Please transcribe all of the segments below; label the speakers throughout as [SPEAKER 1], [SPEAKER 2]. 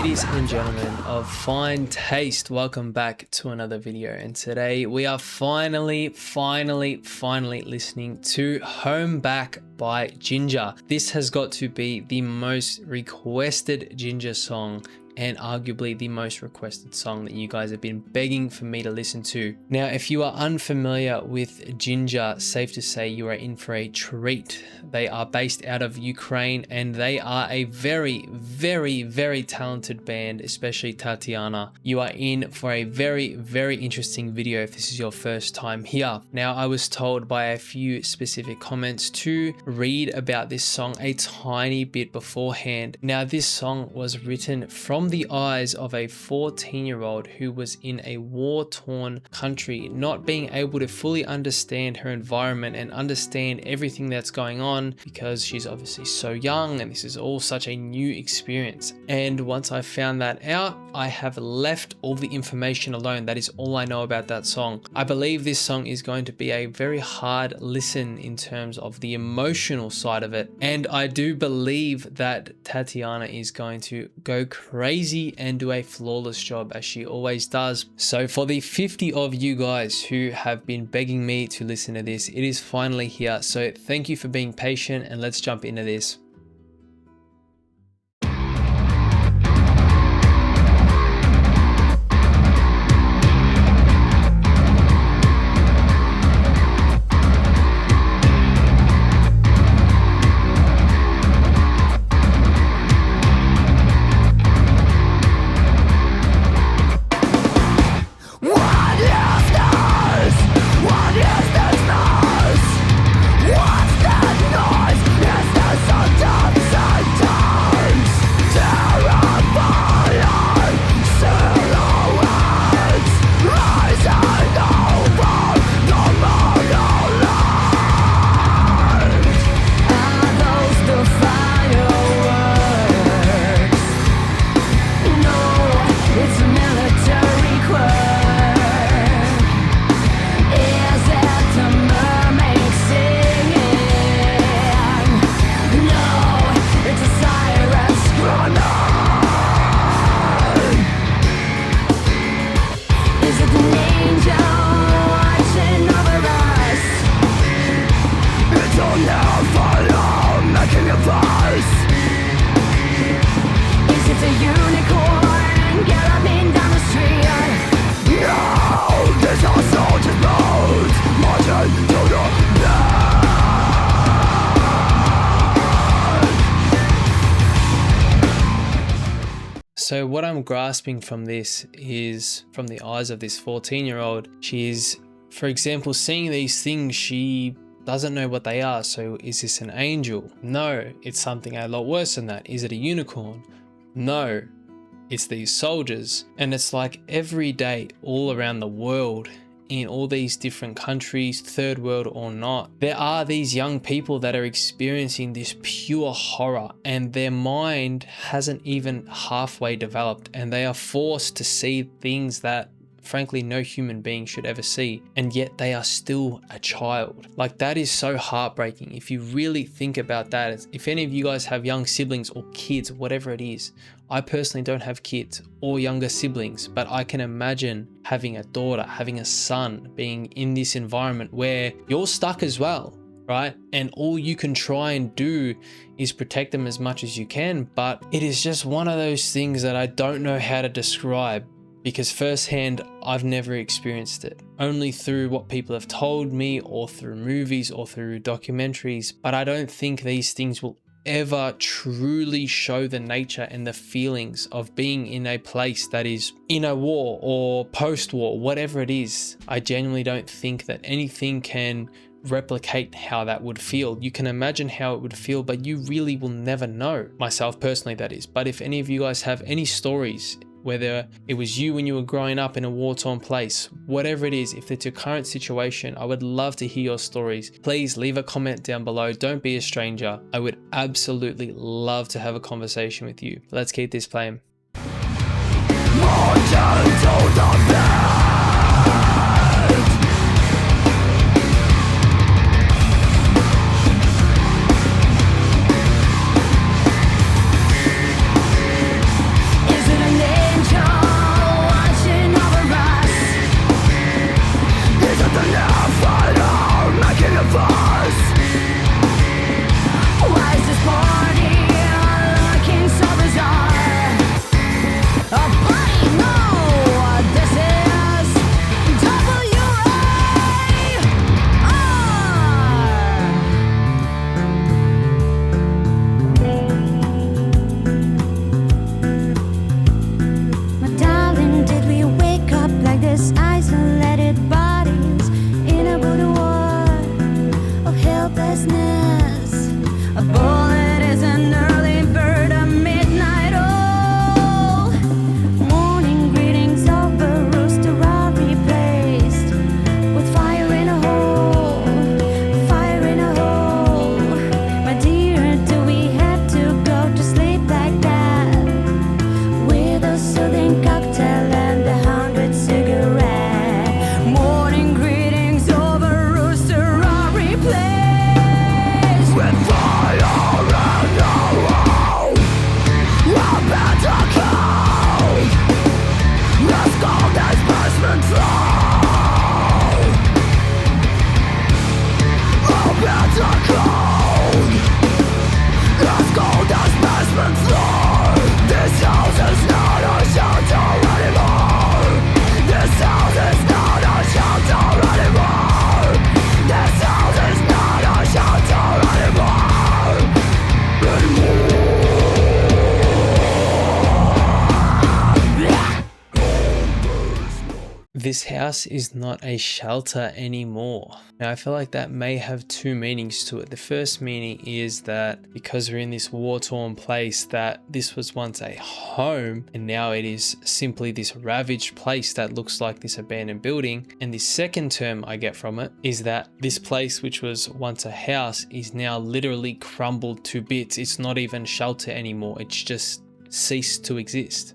[SPEAKER 1] Ladies and gentlemen of fine taste, welcome back to another video, and today we are finally listening to Home Back by JINJER. This has got to be the most requested JINJER song and arguably the most requested song that you guys have been begging for me to listen to. Now, if you are unfamiliar with JINJER, safe to say you are in for a treat. They are based out of Ukraine and they are a very talented band, especially Tatiana. You are in for a very interesting video if this is your first time here. Now, I was told by a few specific comments to read about this song a tiny bit beforehand. Now, this song was written from the eyes of a 14-year-old who was in a war-torn country, not being able to fully understand her environment and understand everything that's going on because she's obviously so young and this is all such a new experience. And once I found that out, I have left all the information alone. That is all I know about that song. I believe this song is going to be a very hard listen in terms of the emotional side of it, and I do believe that Tatiana is going to go crazy and do a flawless job as she always does. So for the 50 of you guys who have been begging me to listen to this, it is finally here. So thank you for being patient and let's jump into this. So what I'm grasping from this is from the eyes of this 14-year-old, she's, for example, seeing these things, she doesn't know what they are. So is this an angel? No, it's something a lot worse than that. Is it a unicorn? No, it's these soldiers. And it's like every day all around the world, in all these different countries, third world or not, there are these young people that are experiencing this pure horror and their mind hasn't even halfway developed and they are forced to see things that frankly no human being should ever see, and yet they are still a child. Like, that is so heartbreaking if you really think about that. If any of you guys have young siblings or kids, whatever it is, I personally don't have kids or younger siblings, but I can imagine having a daughter, having a son, being in this environment where you're stuck as well, right? And all you can try and do is protect them as much as you can, but it is just one of those things that I don't know how to describe, because firsthand, I've never experienced it. Only through what people have told me or through movies or through documentaries, but I don't think these things will ever truly show the nature and the feelings of being in a place that is in a war or post-war, whatever it is. I genuinely don't think that anything can replicate how that would feel. You can imagine how it would feel, but you really will never know. Myself personally, that is. But if any of you guys have any stories, whether it was you when you were growing up in a war-torn place, whatever it is, if it's your current situation, I would love to hear your stories. Please leave a comment down below. Don't be a stranger. I would absolutely love to have a conversation with you. Let's keep this playing.
[SPEAKER 2] Is it
[SPEAKER 1] This house is not a shelter anymore. Now I feel like that may have two meanings to it. The first meaning is that because we're in this war-torn place, that this was once a home and now it is simply this ravaged place that looks like this abandoned building. And the second term I get from it is that this place, which was once a house, is now literally crumbled to bits. It's not even shelter anymore. It's just ceased to exist.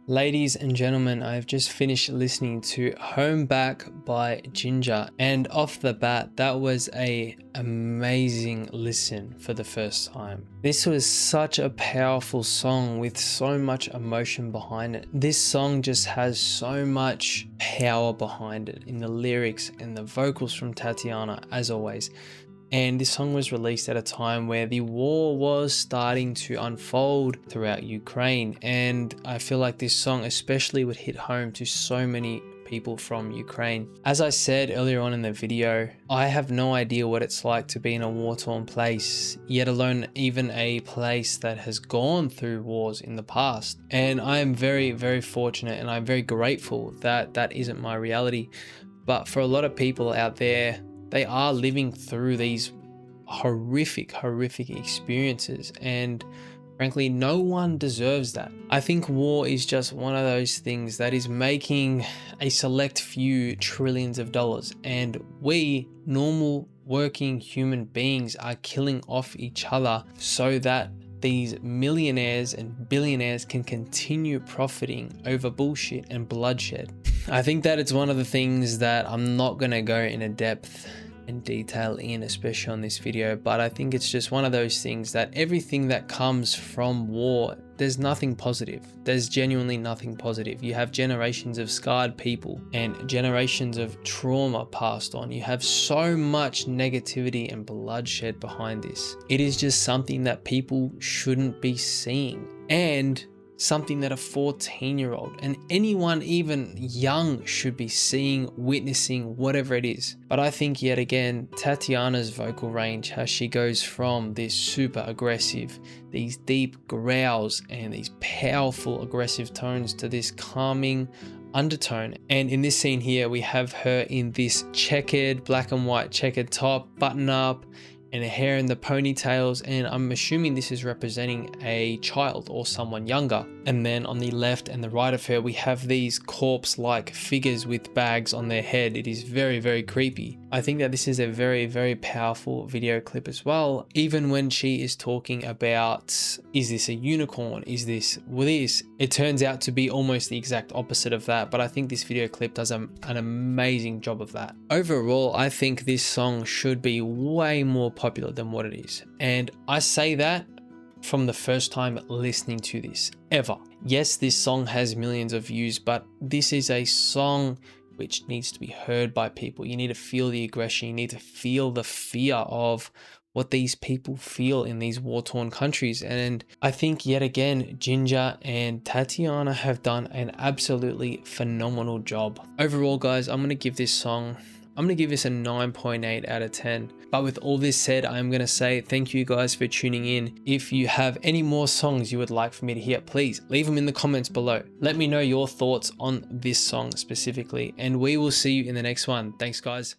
[SPEAKER 1] Ladies and gentlemen, I've just finished listening to Home Back by JINJER, and off the bat, that was an amazing listen for the first time. This was such a powerful song with so much emotion behind it. This song just has so much power behind it in the lyrics and the vocals from Tatiana, as always. And this song was released at a time where the war was starting to unfold throughout Ukraine. And I feel like this song especially would hit home to so many people from Ukraine. As I said earlier on in the video, I have no idea what it's like to be in a war-torn place, yet alone even a place that has gone through wars in the past. And I am very, very fortunate and I'm very grateful that that isn't my reality. But for a lot of people out there, they are living through these horrific experiences, and frankly, no one deserves that. I think war is just one of those things that is making a select few trillions of dollars, and we, normal working human beings, are killing off each other so that these millionaires and billionaires can continue profiting over bullshit and bloodshed. I think that it's one of the things that I'm not going to go in a depth and detail in, especially on this video, but I think it's just one of those things that everything that comes from war, there's nothing positive. There's genuinely nothing positive. You have generations of scarred people and generations of trauma passed on. You have so much negativity and bloodshed behind this. It is just something that people shouldn't be seeing, and something that a 14-year-old and anyone even young should be seeing, witnessing, whatever it is. But I think yet again, Tatiana's vocal range, how she goes from this super aggressive, these deep growls and these powerful aggressive tones to this calming undertone. And in this scene here, we have her in this checkered, black and white checkered top, button up, and her hair in the ponytails, and I'm assuming this is representing a child or someone younger. And then on the left and the right of her, we have these corpse-like figures with bags on their head. It is very, very creepy. I think that this is a very, very powerful video clip as well. Even when she is talking about, is this a unicorn? Is this this? It turns out to be almost the exact opposite of that, but I think this video clip does an amazing job of that. Overall, I think this song should be way more popular than what it is. And I say that from the first time listening to this ever. Yes, this song has millions of views, but this is a song which needs to be heard by people. You need to feel the aggression. You need to feel the fear of what these people feel in these war-torn countries. And I think yet again, JINJER and Tatiana have done an absolutely phenomenal job. Overall, guys, I'm going to give this song, I'm going to give this a 9.8 out of 10. But with all this said, I'm going to say thank you guys for tuning in. If you have any more songs you would like for me to hear, please leave them in the comments below. Let me know your thoughts on this song specifically, and we will see you in the next one. Thanks, guys.